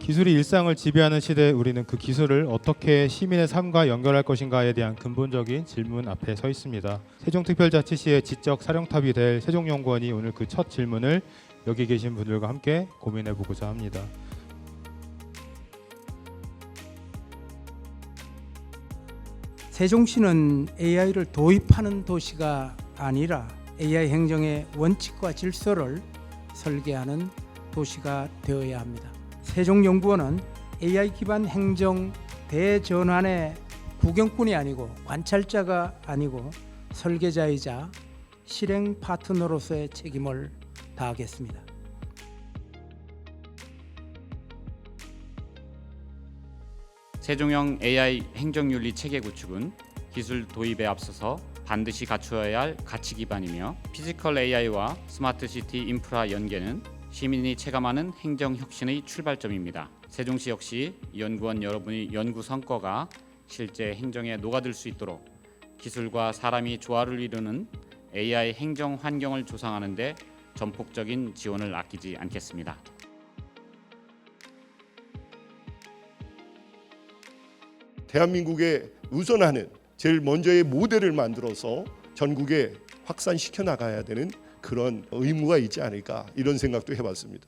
기술이 일상을 지배하는 시대에 우리는 그 기술을 어떻게 시민의 삶과 연결할 것인가에 대한 근본적인 질문 앞에 서 있습니다. 세종특별자치시의 지적 사령탑이 될 세종연구원이 오늘 그 첫 질문을 여기 계신 분들과 함께 고민해 보고자 합니다. 세종시는 AI를 도입하는 도시가 아니라 AI 행정의 원칙과 질서를 설계하는 도시가 되어야 합니다. 세종연구원은 AI 기반 행정 대전환의 구경꾼이 아니고 관찰자가 아니고 설계자이자 실행 파트너로서의 책임을 다하겠습니다. 세종형 AI 행정윤리 체계 구축은 기술 도입에 앞서서 반드시 갖추어야 할 가치 기반이며, 피지컬 AI와 스마트시티 인프라 연계는 시민이 체감하는 행정 혁신의 출발점입니다. 세종시 역시 연구원 여러분의 연구 성과가 실제 행정에 녹아들 수 있도록 기술과 사람이 조화를 이루는 AI 행정 환경을 조성하는 데 전폭적인 지원을 아끼지 않겠습니다. 대한민국에 우선하는 제일 먼저의 모델을 만들어서 전국에 확산시켜 나가야 되는 그런 의무가 있지 않을까, 이런 생각도 해봤습니다.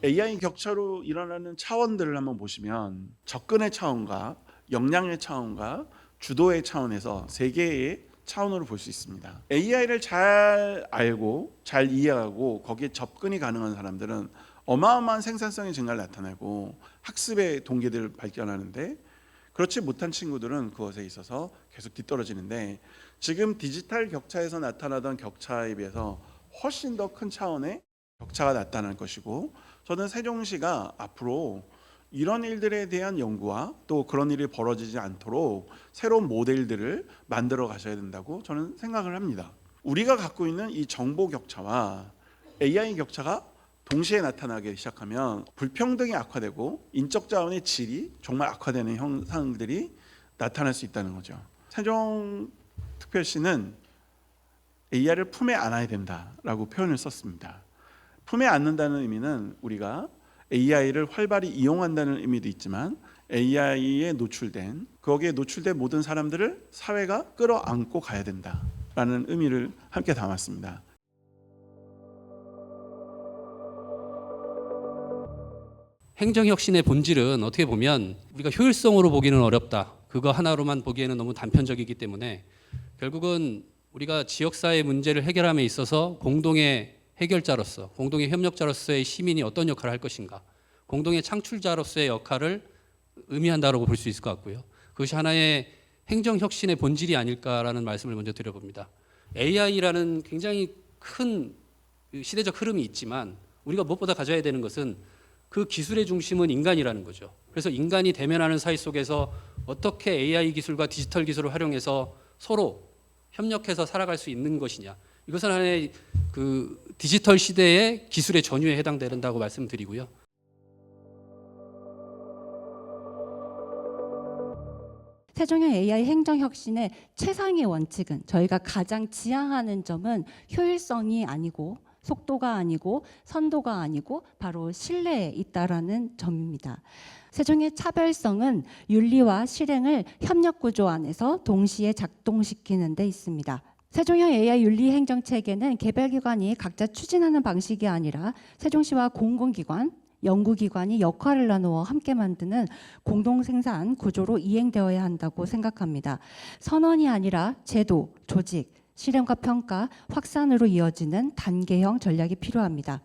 AI 격차로 일어나는 차원들을 한번 보시면 접근의 차원과 역량의 차원과 주도의 차원에서 세 개의 차원으로 볼 수 있습니다. AI를 잘 알고 잘 이해하고 거기에 접근이 가능한 사람들은 어마어마한 생산성의 증가를 나타내고 학습의 동기들을 발견하는데, 그렇지 못한 친구들은 그것에 있어서 계속 뒤떨어지는데, 지금 디지털 격차에서 나타나던 격차에 비해서 훨씬 더 큰 차원의 격차가 나타날 것이고, 저는 세종시가 앞으로 이런 일들에 대한 연구와 또 그런 일이 벌어지지 않도록 새로운 모델들을 만들어 가셔야 된다고 저는 생각을 합니다. 우리가 갖고 있는 이 정보 격차와 AI 격차가 동시에 나타나기 시작하면 불평등이 악화되고 인적 자원의 질이 정말 악화되는 현상들이 나타날 수 있다는 거죠. 세종특별시는 AI를 품에 안아야 된다라고 표현을 썼습니다. 품에 안는다는 의미는 우리가 AI를 활발히 이용한다는 의미도 있지만, AI에 노출된, 거기에 노출된 모든 사람들을 사회가 끌어안고 가야 된다라는 의미를 함께 담았습니다. 행정혁신의 본질은 어떻게 보면 우리가 효율성으로 보기는 어렵다, 그거 하나로만 보기에는 너무 단편적이기 때문에 결국은 우리가 지역사회 문제를 해결함에 있어서 공동의 해결자로서, 공동의 협력자로서의 시민이 어떤 역할을 할 것인가, 공동의 창출자로서의 역할을 의미한다고 볼 수 있을 것 같고요. 그것이 하나의 행정혁신의 본질이 아닐까라는 말씀을 먼저 드려봅니다. AI라는 굉장히 큰 시대적 흐름이 있지만 우리가 무엇보다 가져야 되는 것은 그 기술의 중심은 인간이라는 거죠. 그래서 인간이 대면하는 사회 속에서 어떻게 AI 기술과 디지털 기술을 활용해서 서로 협력해서 살아갈 수 있는 것이냐, 이것은 하나의 그 디지털 시대의 기술의 전유에 해당된다고 말씀드리고요. 세종형 AI 행정혁신의 최상의 원칙은, 저희가 가장 지향하는 점은 효율성이 아니고 속도가 아니고 선도가 아니고 바로 신뢰에 있다라는 점입니다. 세종의 차별성은 윤리와 실행을 협력구조 안에서 동시에 작동시키는 데 있습니다. 세종형 AI 윤리 행정 체계는 개별기관이 각자 추진하는 방식이 아니라 세종시와 공공기관, 연구기관이 역할을 나누어 함께 만드는 공동생산 구조로 이행되어야 한다고 생각합니다. 선언이 아니라 제도, 조직, 실행과 평가, 확산으로 이어지는 단계형 전략이 필요합니다.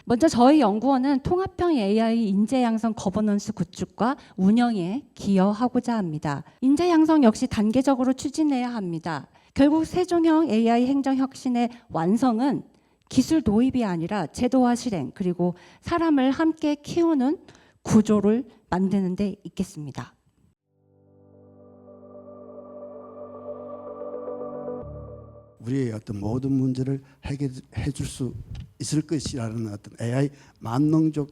먼저 저희 연구원은 통합형 AI 인재 양성 거버넌스 구축과 운영에 기여하고자 합니다. 인재 양성 역시 단계적으로 추진해야 합니다. 결국 세종형 AI 행정혁신의 완성은 기술 도입이 아니라 제도화 실행, 그리고 사람을 함께 키우는 구조를 만드는 데 있겠습니다. 우리의 어떤 모든 문제를 해결해 줄 수 있을 것이라는 어떤 AI 만능적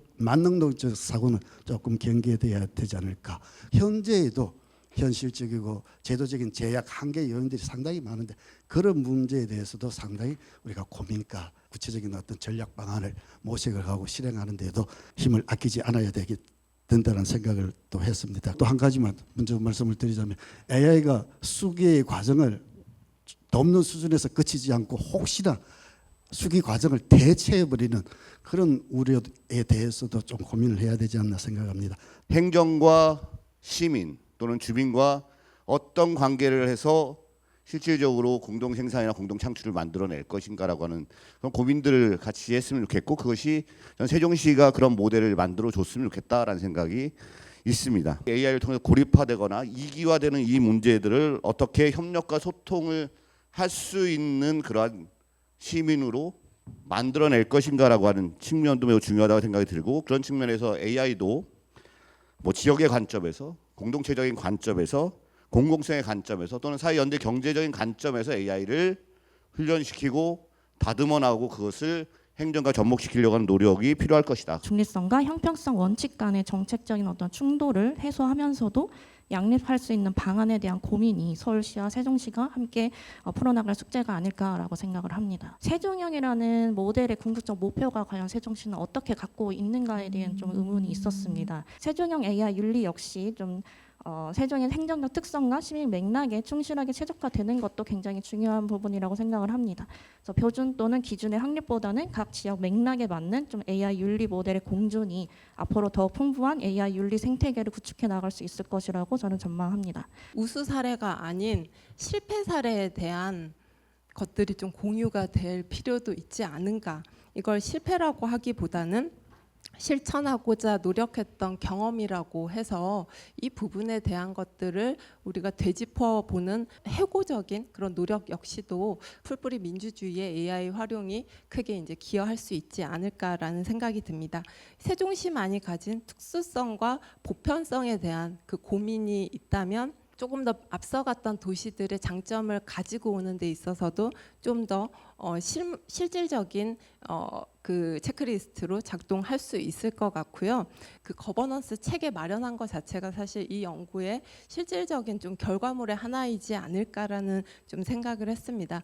사고는 조금 경계돼야 되지 않을까. 현재에도 현실적이고 제도적인 제약 한계 요인들이 상당히 많은데 그런 문제에 대해서도 상당히 우리가 고민과 구체적인 어떤 전략 방안을 모색을 하고 실행하는 데도 힘을 아끼지 않아야 된다는 생각을 또 했습니다. 또 한 가지만 먼저 말씀을 드리자면 AI가 수기의 과정을 돕는 수준에서 그치지 않고 혹시나 수기 과정을 대체해버리는 그런 우려에 대해서도 좀 고민을 해야 되지 않나 생각합니다. 행정과 시민 또는 주민과 어떤 관계를 해서 실질적으로 공동 생산이나 공동 창출을 만들어낼 것인가라고 하는 그런 고민들을 같이 했으면 좋겠고, 그것이 전 세종시가 그런 모델을 만들어 줬으면 좋겠다라는 생각이 있습니다. AI를 통해서 고립화되거나 이기화되는 이 문제들을 어떻게 협력과 소통을 할 수 있는 그러한 시민으로 만들어낼 것인가라고 하는 측면도 매우 중요하다고 생각이 들고, 그런 측면에서 AI도 뭐 지역의 관점에서, 공동체적인 관점에서, 공공성의 관점에서 또는 사회연대 경제적인 관점에서 AI를 훈련시키고 다듬어 나오고 그것을 행정과 접목시키려고 하는 노력이 필요할 것이다. 중립성과 형평성 원칙 간의 정책적인 어떤 충돌을 해소하면서도 양립할 수 있는 방안에 대한 고민이 서울시와 세종시가 함께 풀어나갈 숙제가 아닐까라고 생각을 합니다. 세종형이라는 모델의 궁극적 목표가 과연 세종시는 어떻게 갖고 있는가에 대한 좀 의문이 있었습니다. 세종형 AI 윤리 역시 좀 세종의 행정적 특성과 시민 맥락에 충실하게 최적화되는 것도 굉장히 중요한 부분이라고 생각을 합니다. 그래서 표준 또는 기준의 확립보다는 각 지역 맥락에 맞는 좀 AI 윤리 모델의 공존이 앞으로 더 풍부한 AI 윤리 생태계를 구축해 나갈 수 있을 것이라고 저는 전망합니다. 우수 사례가 아닌 실패 사례에 대한 것들이 좀 공유가 될 필요도 있지 않은가. 이걸 실패라고 하기보다는 실천하고자 노력했던 경험이라고 해서 이 부분에 대한 것들을 우리가 되짚어 보는 해고적인 그런 노력 역시도 풀뿌리 민주주의의 AI 활용이 크게 이제 기여할 수 있지 않을까라는 생각이 듭니다. 세종시만이 가진 특수성과 보편성에 대한 그 고민이 있다면 조금 더 앞서갔던 도시들의 장점을 가지고 오는 데 있어서도 좀 더 실질적인 그 체크리스트로 작동할 수 있을 것 같고요. 그 거버넌스 체계 마련한 것 자체가 사실 이 연구의 실질적인 좀 결과물의 하나이지 않을까라는 좀 생각을 했습니다.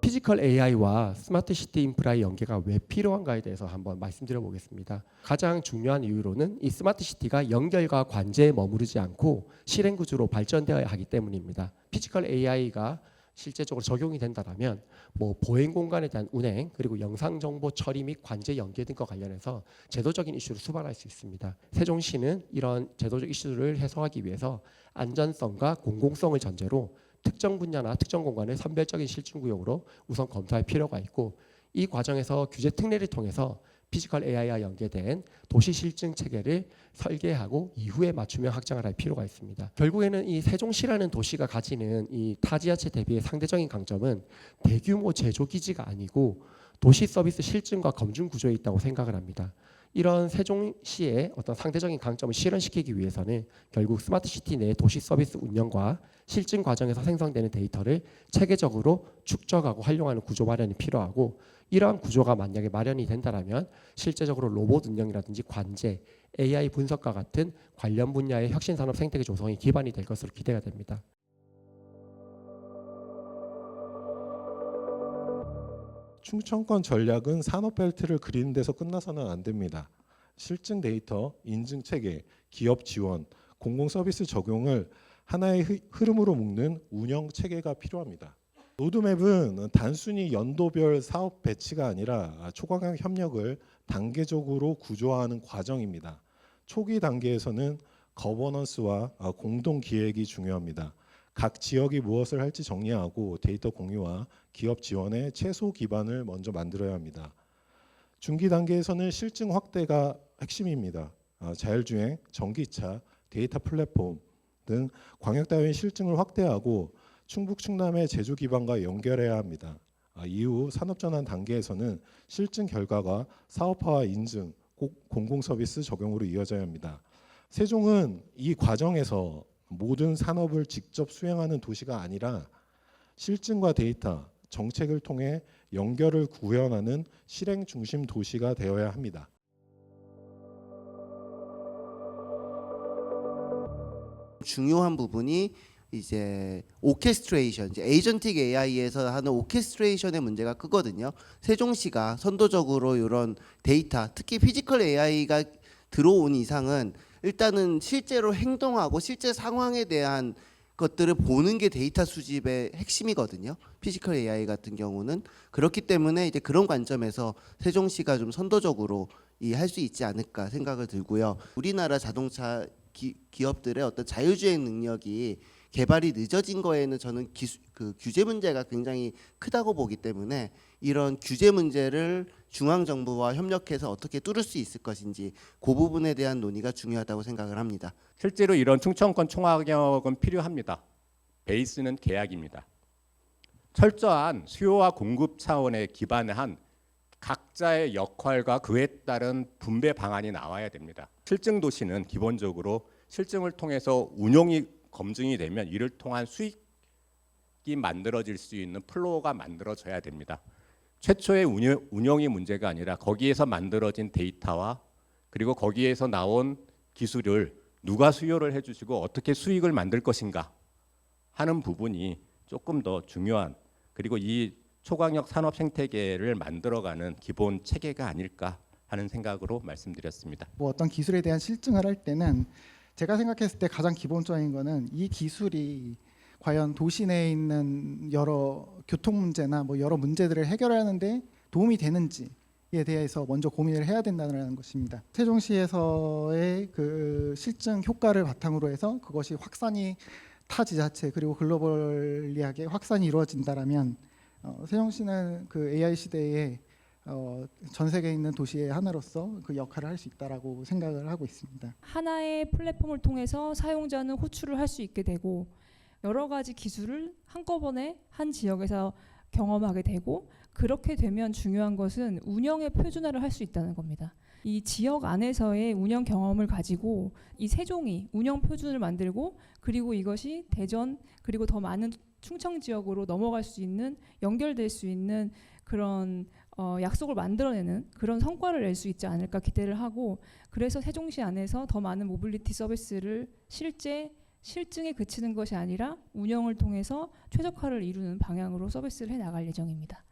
피지컬 AI와 스마트 시티 인프라의 연계가 왜 필요한가에 대해서 한번 말씀드려 보겠습니다. 가장 중요한 이유로는 이 스마트 시티가 연결과 관제에 머무르지 않고 실행 구조로 발전되어야 하기 때문입니다. 피지컬 AI가 실제적으로 적용이 된다면 뭐 보행 공간에 대한 운행 그리고 영상 정보 처리 및 관제 연계 등과 관련해서 제도적인 이슈를 수반할 수 있습니다. 세종시는 이런 제도적 이슈를 해소하기 위해서 안전성과 공공성을 전제로 특정 분야나 특정 공간을 선별적인 실증 구역으로 우선 검토할 필요가 있고, 이 과정에서 규제 특례를 통해서 피지컬 AI와 연계된 도시 실증 체계를 설계하고 이후에 맞춤형 확장을 할 필요가 있습니다. 결국에는 이 세종시라는 도시가 가지는 이 타 지자체 대비의 상대적인 강점은 대규모 제조 기지가 아니고 도시 서비스 실증과 검증 구조에 있다고 생각을 합니다. 이런 세종시의 어떤 상대적인 강점을 실현시키기 위해서는 결국 스마트 시티 내 도시 서비스 운영과 실증 과정에서 생성되는 데이터를 체계적으로 축적하고 활용하는 구조 마련이 필요하고, 이러한 구조가 만약에 마련이 된다면 실제적으로 로봇 운영이라든지 관제, AI 분석과 같은 관련 분야의 혁신 산업 생태계 조성이 기반이 될 것으로 기대가 됩니다. 충청권 전략은 산업벨트를 그리는 데서 끝나서는 안 됩니다. 실증 데이터, 인증 체계, 기업 지원, 공공 서비스 적용을 하나의 흐름으로 묶는 운영 체계가 필요합니다. 로드맵은 단순히 연도별 사업 배치가 아니라 초강력 협력을 단계적으로 구조화하는 과정입니다. 초기 단계에서는 거버넌스와 공동 기획이 중요합니다. 각 지역이 무엇을 할지 정리하고 데이터 공유와 기업 지원의 최소 기반을 먼저 만들어야 합니다. 중기 단계에서는 실증 확대가 핵심입니다. 자율주행, 전기차, 데이터 플랫폼 등 광역단위 실증을 확대하고 충북 충남의 제조 기반과 연결해야 합니다. 이후 산업전환 단계에서는 실증 결과가 사업화와 인증, 공공 서비스 적용으로 이어져야 합니다. 세종은 이 과정에서 모든 산업을 직접 수행하는 도시가 아니라 실증과 데이터, 정책을 통해 연결을 구현하는 실행 중심 도시가 되어야 합니다. 중요한 부분이 이제 오케스트레이션, 이제 에이전틱 AI에서 하는 오케스트레이션의 문제가 크거든요. 세종시가 선도적으로 이런 데이터, 특히 피지컬 AI가 들어온 이상은 일단은 실제로 행동하고 실제 상황에 대한 것들을 보는 게 데이터 수집의 핵심이거든요. 피지컬 AI 같은 경우는 그렇기 때문에 이제 그런 관점에서 세종시가 좀 선도적으로 할 수 있지 않을까 생각을 들고요. 우리나라 자동차 기업들의 어떤 자율주행 능력이 개발이 늦어진 거에는 저는 규제 문제가 굉장히 크다고 보기 때문에 이런 규제 문제를 중앙정부와 협력해서 어떻게 뚫을 수 있을 것인지 그 부분에 대한 논의가 중요하다고 생각을 합니다. 실제로 이런 충청권 총학역은 필요합니다. 베이스는 계약입니다. 철저한 수요와 공급 차원에 기반한 각자의 역할과 그에 따른 분배 방안이 나와야 됩니다. 실증 도시는 기본적으로 실증을 통해서 운용이 검증이 되면 이를 통한 수익이 만들어질 수 있는 플로우가 만들어져야 됩니다. 최초의 운영이 문제가 아니라 거기에서 만들어진 데이터와 그리고 거기에서 나온 기술을 누가 수요를 해주시고 어떻게 수익을 만들 것인가 하는 부분이 조금 더 중요한, 그리고 이 초강력 산업 생태계를 만들어가는 기본 체계가 아닐까 하는 생각으로 말씀드렸습니다. 뭐 어떤 기술에 대한 실증을 할 때는 제가 생각했을 때 가장 기본적인 거는 이 기술이 과연 도시 내에 있는 여러 교통 문제나 뭐 여러 문제들을 해결하는데 도움이 되는지에 대해서 먼저 고민을 해야 된다는 것입니다. 세종시에서의 그 실증 효과를 바탕으로 해서 그것이 확산이 타 지자체 그리고 글로벌리하게 확산이 이루어진다라면 세종시는 그 AI 시대에 전 세계에 있는 도시의 하나로서 그 역할을 할 수 있다라고 생각을 하고 있습니다. 하나의 플랫폼을 통해서 사용자는 호출을 할 수 있게 되고 여러 가지 기술을 한꺼번에 한 지역에서 경험하게 되고, 그렇게 되면 중요한 것은 운영의 표준화를 할 수 있다는 겁니다. 이 지역 안에서의 운영 경험을 가지고 이 세종이 운영 표준을 만들고, 그리고 이것이 대전 그리고 더 많은 충청 지역으로 넘어갈 수 있는, 연결될 수 있는 그런 약속을 만들어내는 그런 성과를 낼 수 있지 않을까 기대를 하고, 그래서 세종시 안에서 더 많은 모빌리티 서비스를 실제 실증에 그치는 것이 아니라 운영을 통해서 최적화를 이루는 방향으로 서비스를 해나갈 예정입니다.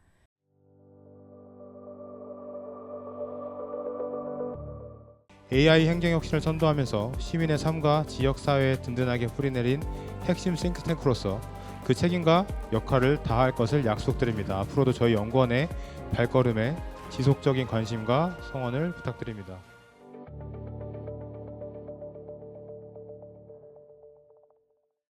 AI 행정혁신을 선도하면서 시민의 삶과 지역사회에 든든하게 뿌리내린 핵심 싱크탱크로서 그 책임과 역할을 다할 것을 약속드립니다. 앞으로도 저희 연구원의 발걸음에 지속적인 관심과 성원을 부탁드립니다.